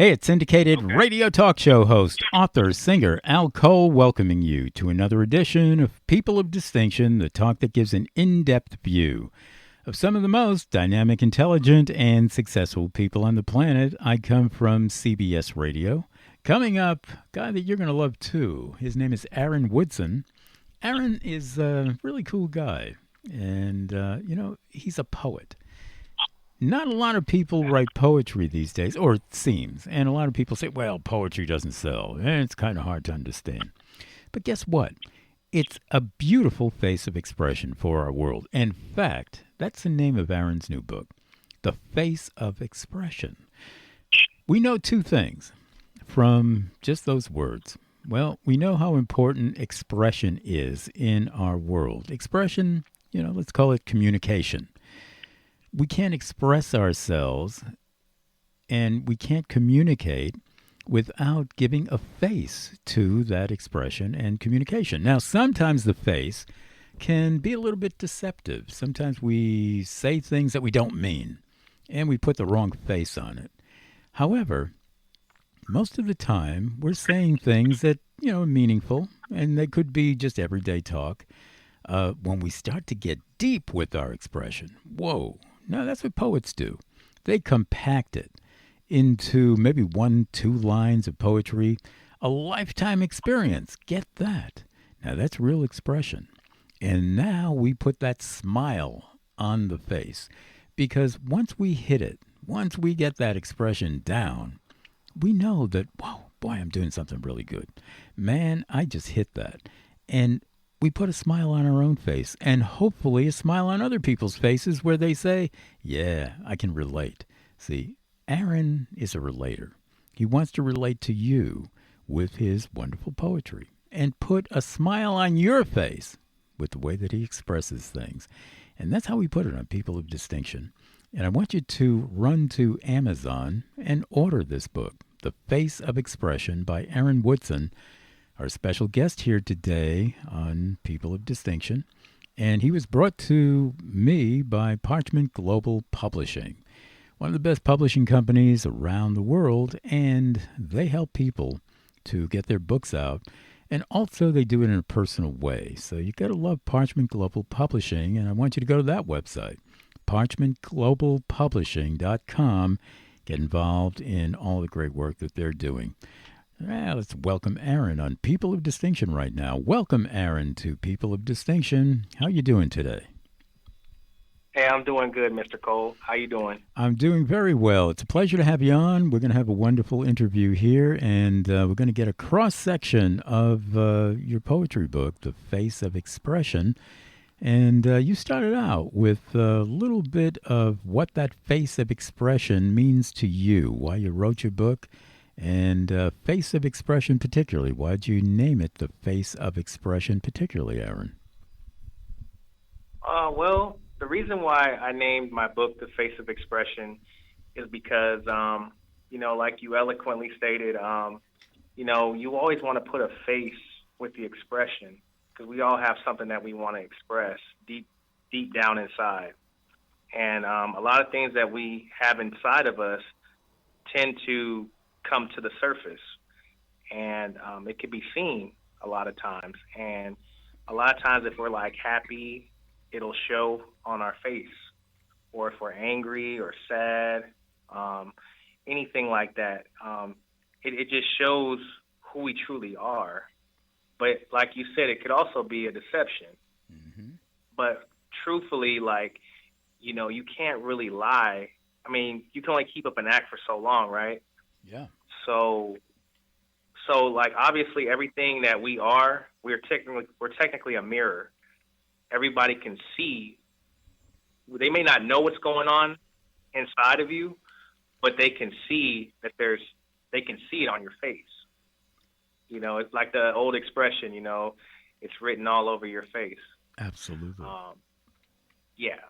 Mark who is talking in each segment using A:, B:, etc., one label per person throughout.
A: Hey, it's syndicated radio talk show host, author, singer Al Cole welcoming you to another edition of People of Distinction, the talk that gives an in-depth view of some of the most dynamic, intelligent, and successful people on the planet. I come from CBS Radio. Coming up, a guy that you're going to love too. His name is Aaron Woodson. Aaron is a really cool guy, and, he's a poet. Not a lot of people write poetry these days, or it seems. And a lot of people say, well, poetry doesn't sell. And it's kind of hard to understand. But guess what? It's a beautiful face of expression for our world. In fact, that's the name of Aaron's new book, The Face of Expression. We know two things from just those words. Well, we know how important expression is in our world. Expression, let's call it communication. We can't express ourselves and we can't communicate without giving a face to that expression and communication. Now, sometimes the face can be a little bit deceptive. Sometimes we say things that we don't mean and we put the wrong face on it. However, most of the time we're saying things that, are meaningful and they could be just everyday talk. When we start to get deep with our expression, whoa. No, that's what poets do. They compact it into maybe 1-2 lines of poetry, a lifetime experience. Get that. Now, that's real expression. And now we put that smile on the face. Because once we hit it, once we get that expression down, we know that, whoa, boy, I'm doing something really good. Man, I just hit that. And we put a smile on our own face and hopefully a smile on other people's faces where they say, yeah, I can relate. See, Aaron is a relator. He wants to relate to you with his wonderful poetry and put a smile on your face with the way that he expresses things. And that's how we put it on People of Distinction. And I want you to run to Amazon and order this book, The Face of Expression by Aaron Woodson, our special guest here today on People of Distinction. And he was brought to me by Parchment Global Publishing, one of the best publishing companies around the world. And they help people to get their books out. And also they do it in a personal way. So you got to love Parchment Global Publishing. And I want you to go to that website, parchmentglobalpublishing.com. Get involved in all the great work that they're doing. Let's welcome Aaron on People of Distinction right now. Welcome, Aaron, to People of Distinction. How you doing today?
B: Hey, I'm doing good, Mr. Cole. How you doing?
A: I'm doing very well. It's a pleasure to have you on. We're going to have a wonderful interview here, and we're going to get a cross-section of your poetry book, The Face of Expression. And you started out with a little bit of what that face of expression means to you, why you wrote your book. And face of expression particularly. Why'd you name it The Face of Expression particularly, Aaron?
B: Well, the reason why I named my book The Face of Expression is because, like you eloquently stated, you always want to put a face with the expression because we all have something that we want to express deep down inside. And a lot of things that we have inside of us tend to come to the surface, and it can be seen a lot of times. And a lot of times if we're like happy, it'll show on our face, or if we're angry or sad, anything like that, it just shows who we truly are. But like you said, it could also be a deception. Mm-hmm. But truthfully, you can't really lie. I mean, you can only keep up an act for so long, right?
A: Yeah.
B: So obviously everything that we are, we're technically a mirror. Everybody can see. They may not know what's going on inside of you, but they can see that they can see it on your face. It's like the old expression, it's written all over your face.
A: Absolutely.
B: Yeah.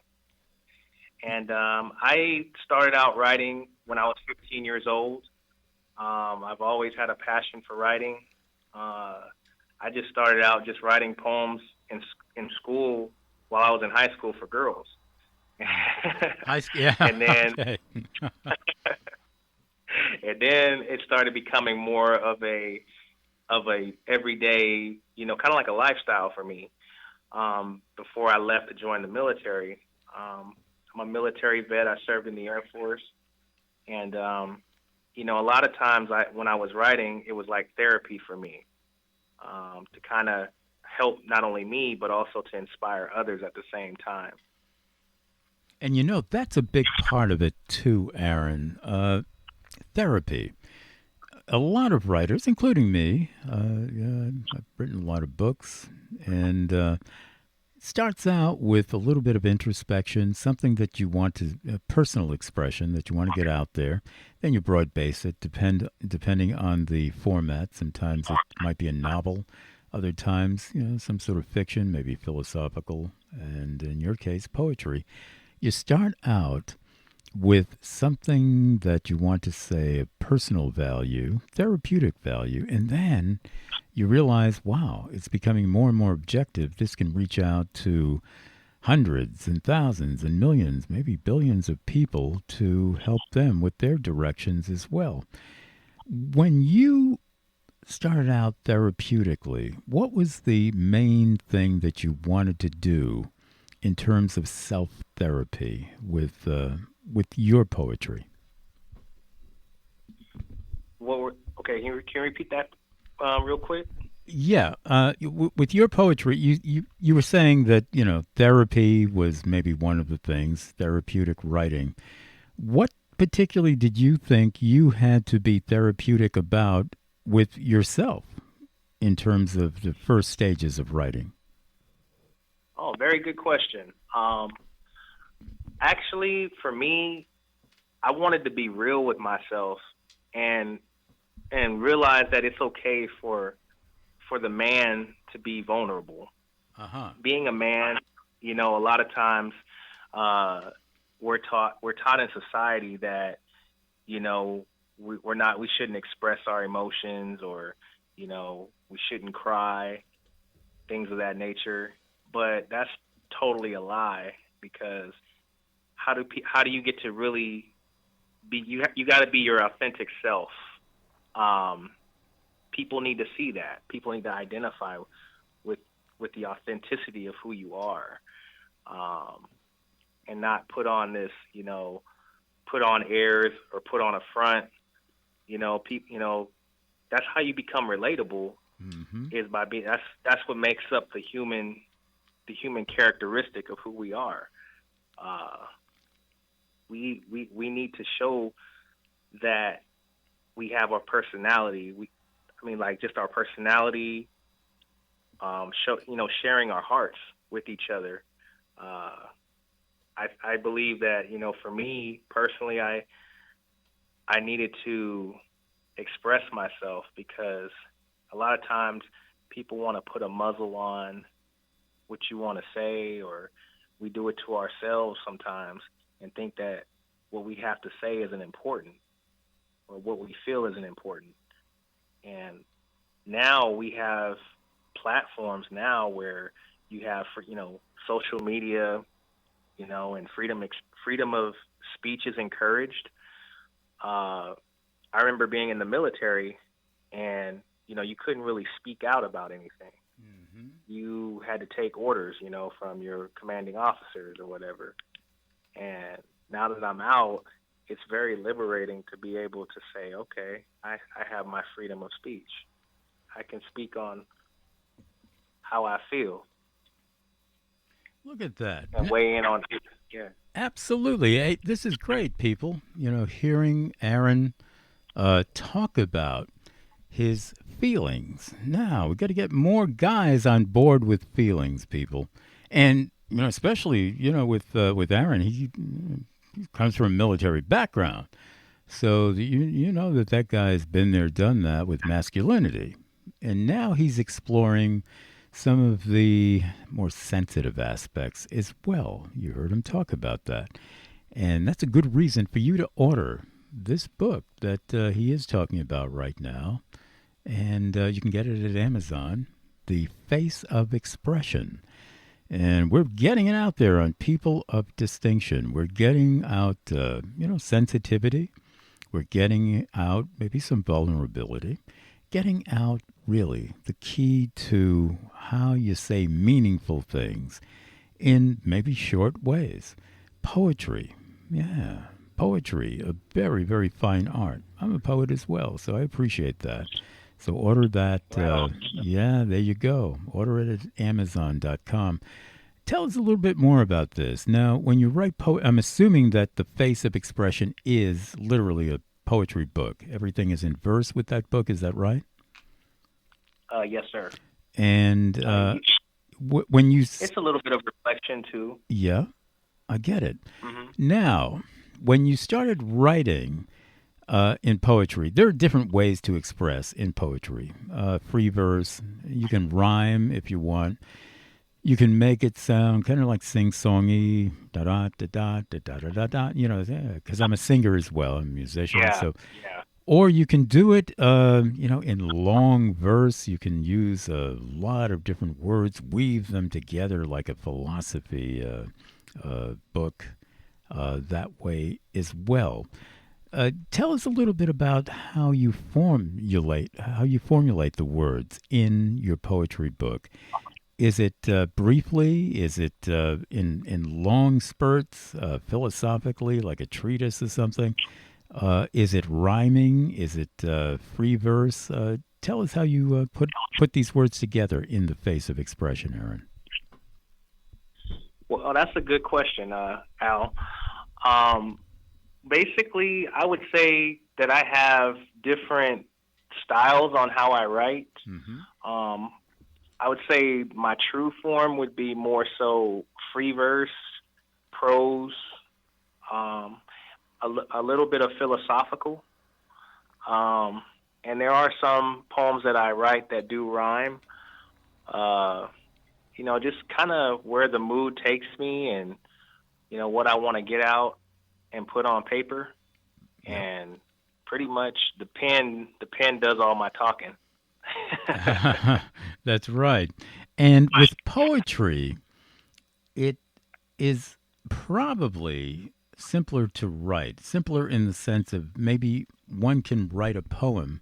B: And I started out writing when I was 15 years old. I've always had a passion for writing. I just started out just writing poems in school while I was in high school for girls.
A: Yeah.
B: And then,
A: okay.
B: And then it started becoming more of a everyday, kind of like a lifestyle for me. Before I left to join the military, I'm a military vet. I served in the Air Force, and a lot of times when I was writing, it was like therapy for me, to kind of help not only me but also to inspire others at the same time.
A: And that's a big part of it too, Aaron. Therapy. A lot of writers, including me, I've written a lot of books, and starts out with a little bit of introspection, something that you want to, personal expression that you want to get out there. Then you broad base it, depending on the format. Sometimes it might be a novel, other times, some sort of fiction, maybe philosophical, and in your case, poetry. You start out with something that you want to say of personal value, therapeutic value, and then you realize, wow, it's becoming more and more objective. This can reach out to hundreds and thousands and millions, maybe billions of people to help them with their directions as well. When you started out therapeutically, what was the main thing that you wanted to do in terms of self therapy with your poetry?
B: Okay, can you repeat that real quick?
A: Yeah, with your poetry, you were saying that therapy was maybe one of the things, therapeutic writing. What particularly did you think you had to be therapeutic about with yourself in terms of the first stages of writing?
B: Oh, very good question. Actually, for me, I wanted to be real with myself and realize that it's okay for the man to be vulnerable.
A: Uh-huh.
B: Being a man, a lot of times we're taught in society that we shouldn't express our emotions, or we shouldn't cry, things of that nature. But that's totally a lie, because how do you get to really be you got to be your authentic self. People need to see that. People need to identify with the authenticity of who you are, and not put on this, put on airs or put on a front. That's how you become relatable.
A: Mm-hmm.
B: Is by being that's what makes up the human characteristic of who we are. We need to show that we have our personality. Like just our personality. Sharing our hearts with each other. I believe that for me personally, I needed to express myself, because a lot of times people want to put a muzzle on what you want to say, or we do it to ourselves sometimes and think that what we have to say isn't important, or what we feel isn't important. And now we have platforms now where you have, social media, and freedom of speech is encouraged. I remember being in the military, and you couldn't really speak out about anything.
A: Mm-hmm.
B: You had to take orders, from your commanding officers or whatever. And now that I'm out, it's very liberating to be able to say, okay, I have my freedom of speech. I can speak on how I feel
A: Look at that.
B: and weigh in on it. Yeah.
A: Absolutely. Hey, this is great, people. Hearing Aaron talk about his feelings. Now, we got to get more guys on board with feelings, people. And, especially, with Aaron, he comes from a military background. So you know that guy's been there, done that with masculinity. And now he's exploring some of the more sensitive aspects as well. You heard him talk about that. And that's a good reason for you to order this book that he is talking about right now. And you can get it at Amazon, The Face of Expression. And we're getting it out there on people of distinction. We're getting out, sensitivity. We're getting out maybe some vulnerability, getting out really the key to how you say meaningful things in maybe short ways. Poetry, yeah, poetry, a very, very fine art. I'm a poet as well, so I appreciate that. So order that.
B: Right on.
A: Yeah, there you go. Order it at Amazon.com. Tell us a little bit more about this. Now, when you write I'm assuming that the face of expression is literally a poetry book. Everything is in verse with that book. Is that right?
B: Yes, sir.
A: And when you,
B: It's a little bit of reflection too.
A: yeah, I get it.
B: Hmm.
A: Now, when you started writing in poetry, there are different ways to express in poetry. Free verse, you can rhyme if you want. You can make it sound kind of like sing-songy, da da da da da da da da da. You know, because I'm a singer as well, I'm a musician.
B: Yeah,
A: So,
B: yeah.
A: or you can do it, in long verse. You can use a lot of different words, weave them together like a philosophy book that way as well. Tell us a little bit about how you formulate the words in your poetry book. Is it briefly? Is it in long spurts, philosophically, like a treatise or something? Is it rhyming? Is it free verse? Tell us how you put these words together in the face of expression, Aaron.
B: Well, that's a good question, Al. Um, Basically, I would say that I have different styles on how I write.
A: Mm-hmm.
B: Um, I would say my true form would be more so free verse, prose, um, a little bit of philosophical. Um, and there are some poems that I write that do rhyme. Uh, just kind of where the mood takes me and, what I want to get out and put on paper.
A: Yep.
B: And pretty much the pen does all my talking.
A: That's right. And with poetry, it is probably simpler to write. Simpler in the sense of maybe one can write a poem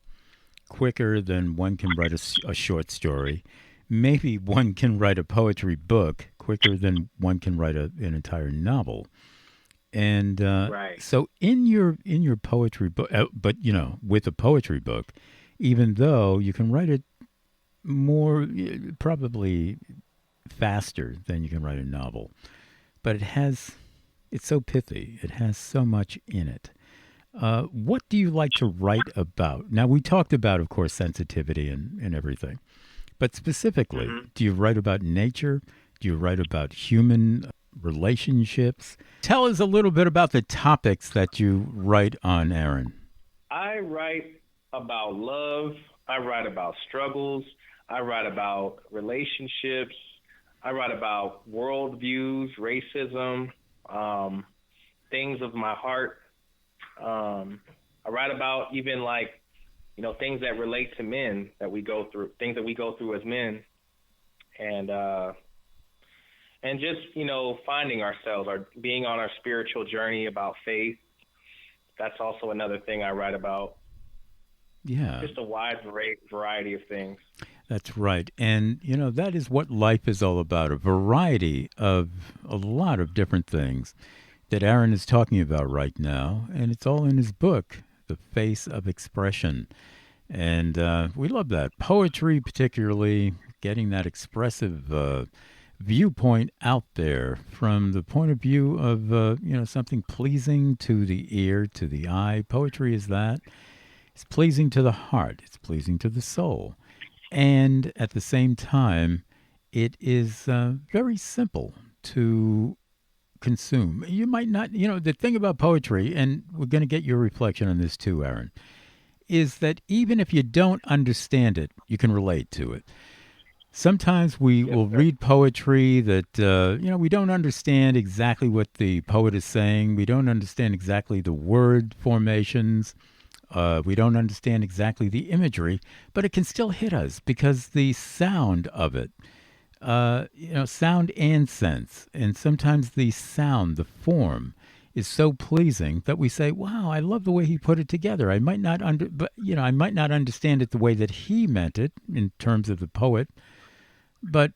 A: quicker than one can write a short story. Maybe one can write a poetry book quicker than one can write an entire novel. And
B: Right.
A: so in your poetry book, but with a poetry book, even though you can write it more probably faster than you can write a novel, but it's so pithy. It has so much in it. What do you like to write about? Now, we talked about, of course, sensitivity and everything, but specifically,
B: Hmm.
A: do you write about nature? Do you write about human relationships? Tell us a little bit about the topics that you write on, Aaron.
B: I write about love. I write about struggles. I write about relationships. I write about worldviews, racism, um, things of my heart. I write about even like, things that relate to men that we go through, things that we go through as men, and just finding ourselves, or being on our spiritual journey about faith. That's also another thing I write about.
A: Yeah,
B: Just a wide variety of things.
A: that's right. And, that is what life is all about, a variety of a lot of different things that Aaron is talking about right now. And it's all in his book, The Face of Expression. And we love that. Poetry, particularly, getting that expressive viewpoint out there from the point of view of, something pleasing to the ear, to the eye. Poetry is that. It's pleasing to the heart. It's pleasing to the soul. And at the same time, it is very simple to consume. You might not, the thing about poetry, and we're going to get your reflection on this too, Aaron, is that even if you don't understand it, you can relate to it. Sometimes we
B: Yes,
A: will
B: sir.
A: read poetry that, we don't understand exactly what the poet is saying. We don't understand exactly the word formations. We don't understand exactly the imagery, but it can still hit us because the sound of it, sound and sense, and sometimes the sound, the form, is so pleasing that we say, "Wow, I love the way he put it together." I might not understand it the way that he meant it in terms of the poet, but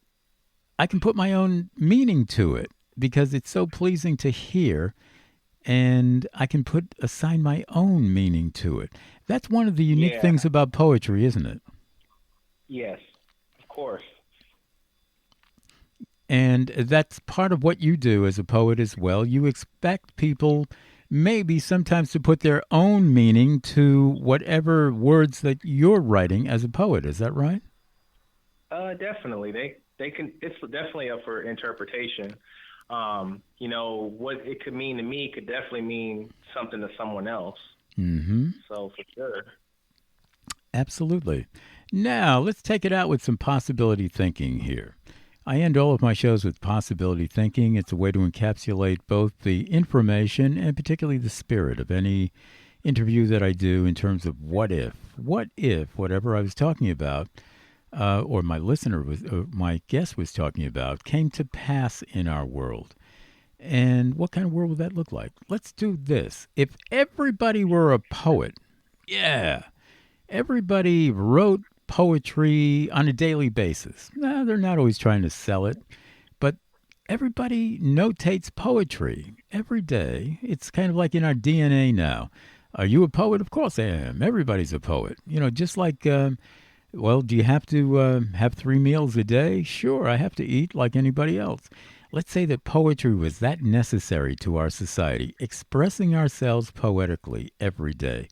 A: I can put my own meaning to it because it's so pleasing to hear, and I can put assign my own meaning to it. That's one of the unique
B: Yeah.
A: things about poetry, isn't it?
B: Yes. Of course.
A: And that's part of what you do as a poet as well. You expect people maybe sometimes to put their own meaning to whatever words that you're writing as a poet. Is that right?
B: Definitely. They can. It's definitely up for interpretation. What it could mean to me could definitely mean something to someone else.
A: Mm-hmm.
B: So for sure.
A: Absolutely. Now, let's take it out with some possibility thinking here. I end all of my shows with possibility thinking. It's a way to encapsulate both the information and particularly the spirit of any interview that I do in terms of what if whatever I was talking about, or my listener was, my guest was talking about, came to pass in our world. And what kind of world would that look like? Let's do this. If everybody were a poet, yeah, everybody wrote poetry on a daily basis. Now, they're not always trying to sell it, but everybody notates poetry every day. It's kind of like in our DNA now. Are you a poet? Of course I am. Everybody's a poet. Just like, well, do you have to have 3 meals a day? Sure, I have to eat like anybody else. Let's say that poetry was that necessary to our society, expressing ourselves poetically every day.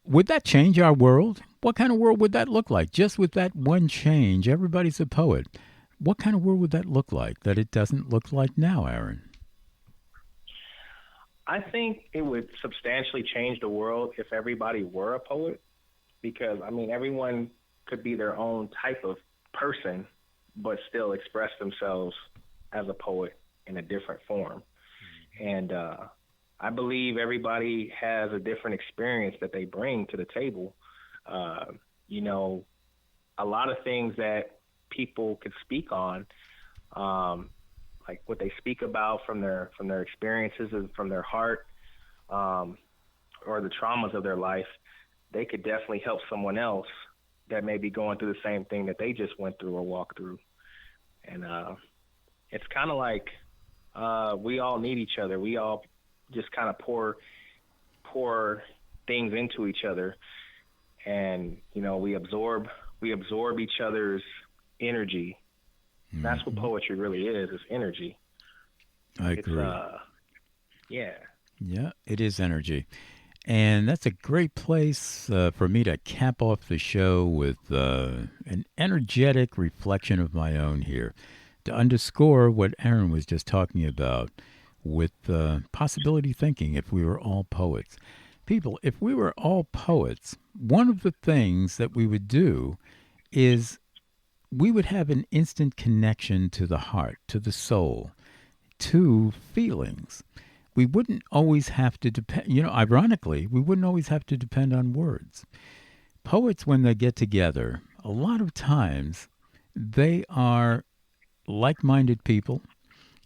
A: Would that change our world? What kind of world would that look like? Just with that one change, everybody's a poet. What kind of world would that look like that it doesn't look like now, Aaron?
B: I think it would substantially change the world if everybody were a poet, because I mean everyone could be their own type of person, but still express themselves as a poet in a different form. And I believe everybody has a different experience that they bring to the table. Uh, you know, a lot of things that people could speak on, um, like what they speak about from their experiences and from their heart, um, or the traumas of their life, they could definitely help someone else that may be going through the same thing that they just went through or walked through. And it's kind of like we all need each other. We all just kind of pour things into each other, and we absorb each other's energy. That's what
A: Mm-hmm.
B: poetry really is energy.
A: I
B: It's
A: agree.
B: yeah.
A: Yeah, it is energy. And that's a great place for me to cap off the show with an energetic reflection of my own here to underscore what Aaron was just talking about with possibility thinking if we were all poets. People, if we were all poets, one of the things that we would do is we would have an instant connection to the heart, to the soul, to feelings. We wouldn't always have to depend, ironically, we wouldn't always have to depend on words. Poets, when they get together, a lot of times they are like minded people.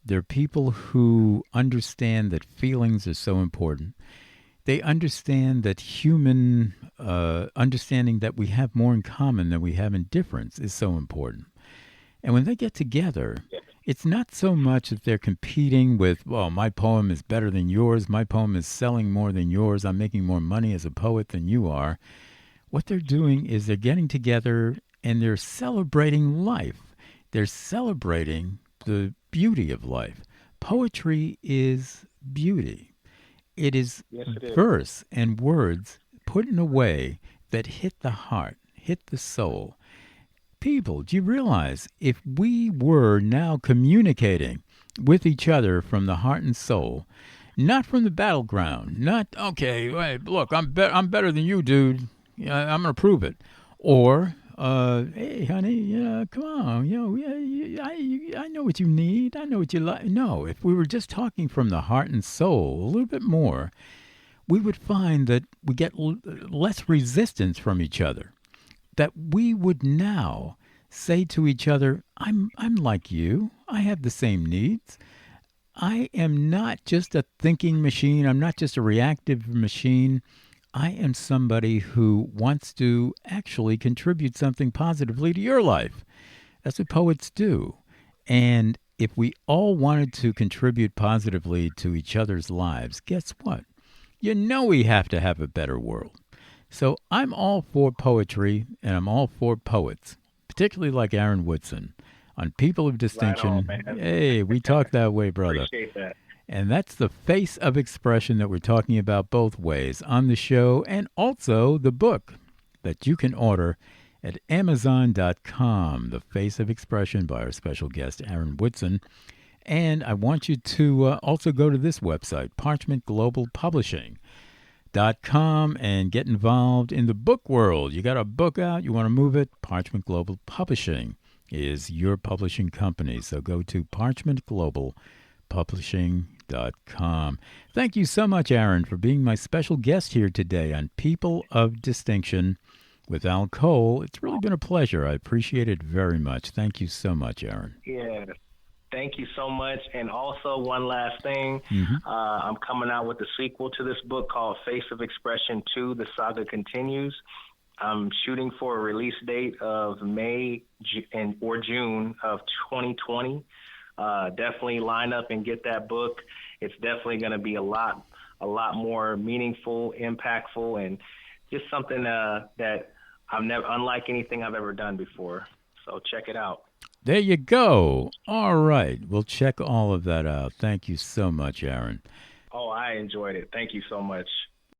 A: They're people who understand that feelings are so important. They understand that human understanding that we have more in common than we have in difference is so important. And when they get together, it's not so much that they're competing with, well, my poem is better than yours, my poem is selling more than yours, I'm making more money as a poet than you are. What they're doing is they're getting together and they're celebrating life. They're celebrating the beauty of life. Poetry is beauty. It is
B: Yes, it is.
A: verse and words put in a way that hit the heart, hit the soul. People, do you realize if we were now communicating with each other from the heart and soul, not from the battleground, not okay, wait, look, I'm better than you, dude. Yeah, I'm gonna prove it, or hey, honey, come on, I know what you need, I know what you like. No, if we were just talking from the heart and soul a little bit more, we would find that we get less resistance from each other, that we would now say to each other, I'm like you. I have the same needs. I am not just a thinking machine. I'm not just a reactive machine. I am somebody who wants to actually contribute something positively to your life. That's what poets do. And if we all wanted to contribute positively to each other's lives, guess what? You know we have to have a better world. So I'm all for poetry and I'm all for poets, particularly like Aaron Woodson. On People of
B: Right on,
A: Distinction,
B: man.
A: hey, we talk that way, brother.
B: Appreciate that.
A: And that's the face of expression that we're talking about both ways on the show and also the book that you can order at Amazon.com. The Face of Expression by our special guest, Aaron Woodson. And I want you to also go to this website, parchmentglobalpublishing.com, and get involved in the book world. You got a book out, you want to move it? Parchment Global Publishing is your publishing company. So go to parchmentglobalpublishing.com. Thank you so much, Aaron, for being my special guest here today on People of Distinction with Al Cole. It's really been a pleasure. I appreciate it very much. Thank you so much, Aaron.
B: Yeah. Thank you so much. And also, one last thing, I'm coming out with a sequel to this book called Face of Expression 2, The Saga Continues. I'm shooting for a release date of May or June of 2020. Definitely line up and get that book. It's definitely going to be a lot more meaningful, impactful, and just something that I've never, unlike anything I've ever done before. So check it out.
A: There you go. All right. We'll check all of that out. Thank you so much, Aaron.
B: Oh, I enjoyed it. Thank you so much.